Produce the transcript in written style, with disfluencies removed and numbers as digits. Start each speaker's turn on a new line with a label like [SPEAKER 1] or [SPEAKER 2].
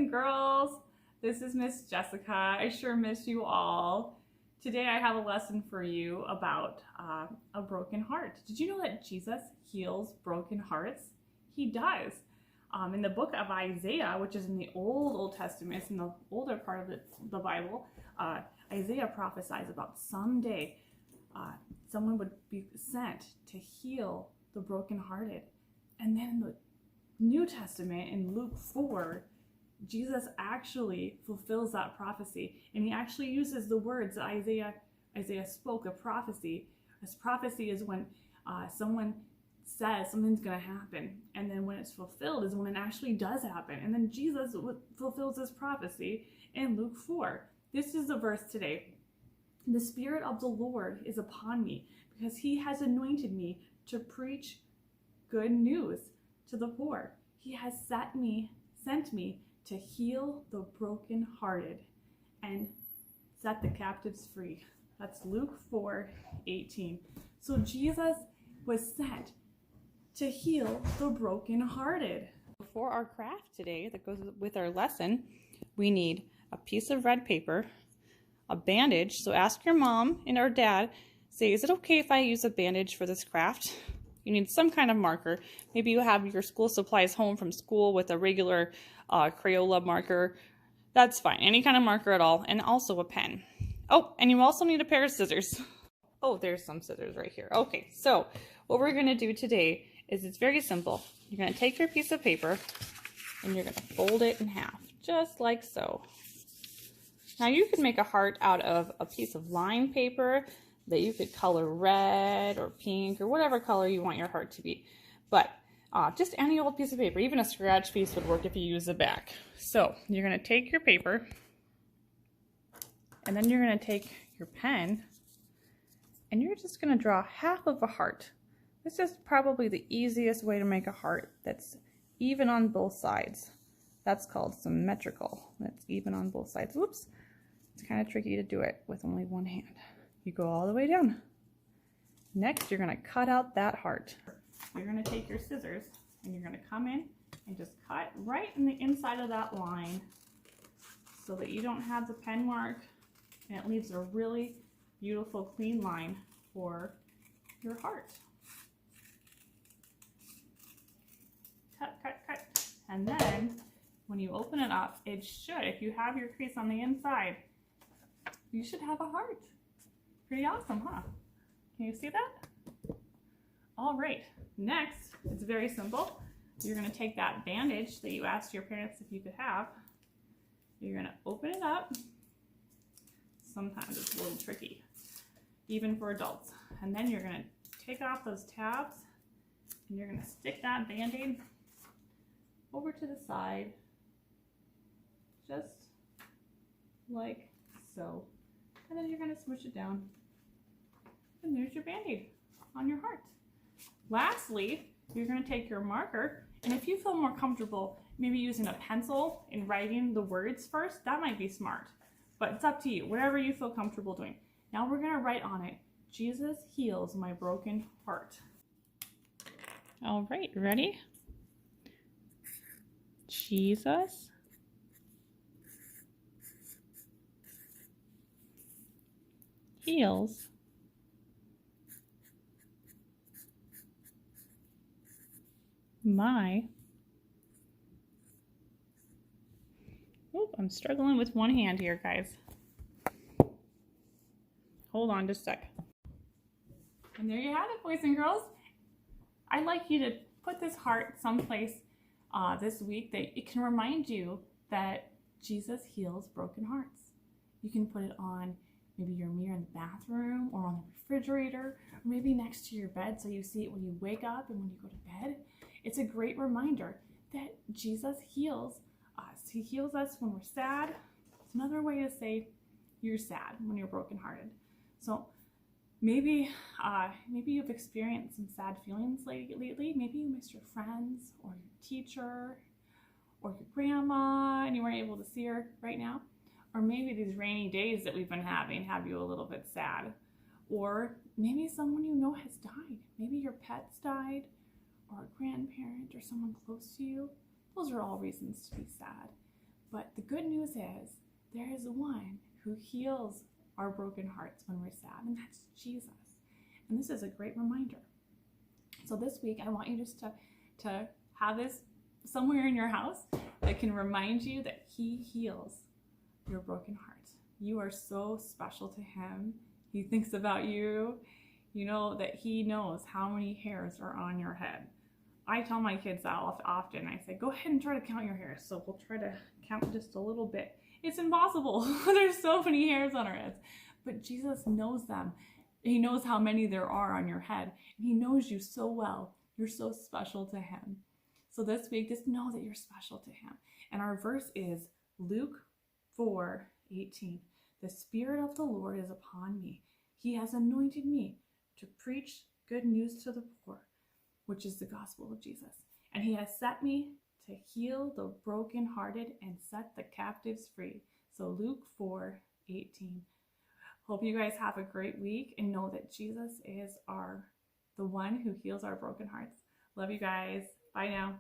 [SPEAKER 1] and girls. This is Miss Jessica. I sure miss you all. Today I have a lesson for you about a broken heart. Did you know that Jesus heals broken hearts? He does. In the book of Isaiah, which is in the Old Testament, it's in the older part of the Bible, Isaiah prophesies about someday someone would be sent to heal the brokenhearted. And then in the New Testament, in Luke 4, Jesus actually fulfills that prophecy, and he actually uses the words that Isaiah spoke of prophecy. As prophecy is when someone says something's going to happen, and then when it's fulfilled is when it actually does happen. And then Jesus fulfills this prophecy in Luke 4. This is the verse today. The Spirit of the Lord is upon me, because he has anointed me to preach good news to the poor. He has sent me to heal the brokenhearted and set the captives free. That's Luke 4:18. So Jesus was sent to heal the brokenhearted. For our craft today that goes with our lesson, we need a piece of red paper, a bandage. So ask your mom and our dad, say, is it okay if I use a bandage for this craft? You need some kind of marker. Maybe you have your school supplies home from school with a regular Crayola marker. That's fine. Any kind of marker at all. And also a pen. Oh, and you also need a pair of scissors. Oh, there's some scissors right here. Okay, so what we're going to do today is it's very simple. You're going to take your piece of paper and you're going to fold it in half, just like so. Now you could make a heart out of a piece of lined paper that you could color red or pink or whatever color you want your heart to be. But just any old piece of paper, even a scratch piece would work if you use the back. So you're going to take your paper and then you're going to take your pen and you're just going to draw half of a heart. This is probably the easiest way to make a heart that's even on both sides. That's called symmetrical. That's even on both sides. Whoops. It's kind of tricky to do it with only one hand. You go all the way down. Next, you're going to cut out that heart. You're going to take your scissors and you're going to come in and just cut right in the inside of that line so that you don't have the pen mark, and it leaves a really beautiful clean line for your heart. Cut, cut, cut. And then when you open it up, it should, if you have your crease on the inside, you should have a heart. Pretty awesome, huh? Can you see that? All right, next, it's very simple. You're gonna take that bandage that you asked your parents if you could have. You're gonna open it up. Sometimes it's a little tricky, even for adults. And then you're gonna take off those tabs and you're gonna stick that Band-Aid over to the side, just like so. And then you're gonna smoosh it down. And there's your Band-Aid on your heart. Lastly, you're going to take your marker, and if you feel more comfortable maybe using a pencil and writing the words first, that might be smart. But it's up to you, whatever you feel comfortable doing. Now we're going to write on it, Jesus heals my broken heart. All right, ready? Jesus heals I'm struggling with one hand here, guys. Hold on just a sec. And there you have it, boys and girls. I'd like you to put this heart someplace this week that it can remind you that Jesus heals broken hearts. You can put it on maybe your mirror in the bathroom, or on the refrigerator, or maybe next to your bed so you see it when you wake up and when you go to bed. It's a great reminder that Jesus heals us. He heals us when we're sad. It's another way to say you're sad when you're brokenhearted. So maybe you've experienced some sad feelings lately. Maybe you missed your friends or your teacher or your grandma and you weren't able to see her right now. Or maybe these rainy days that we've been having have you a little bit sad. Or maybe someone you know has died. Maybe your pet's died, or a grandparent or someone close to you. Those are all reasons to be sad. But the good news is there is one who heals our broken hearts when we're sad, and that's Jesus. And this is a great reminder. So this week, I want you just to have this somewhere in your house that can remind you that he heals your broken heart. You are so special to him. He thinks about you. You know that he knows how many hairs are on your head. I tell my kids that often. I say, go ahead and try to count your hairs. So we'll try to count just a little bit. It's impossible. There's so many hairs on our heads. But Jesus knows them. He knows how many there are on your head. And he knows you so well. You're so special to him. So this week, just know that you're special to him. And our verse is Luke 4:18. The Spirit of the Lord is upon me. He has anointed me to preach good news to the poor, which is the gospel of Jesus. And he has set me to heal the brokenhearted and set the captives free. So Luke 4:18. Hope you guys have a great week and know that Jesus is the one who heals our broken hearts. Love you guys. Bye now.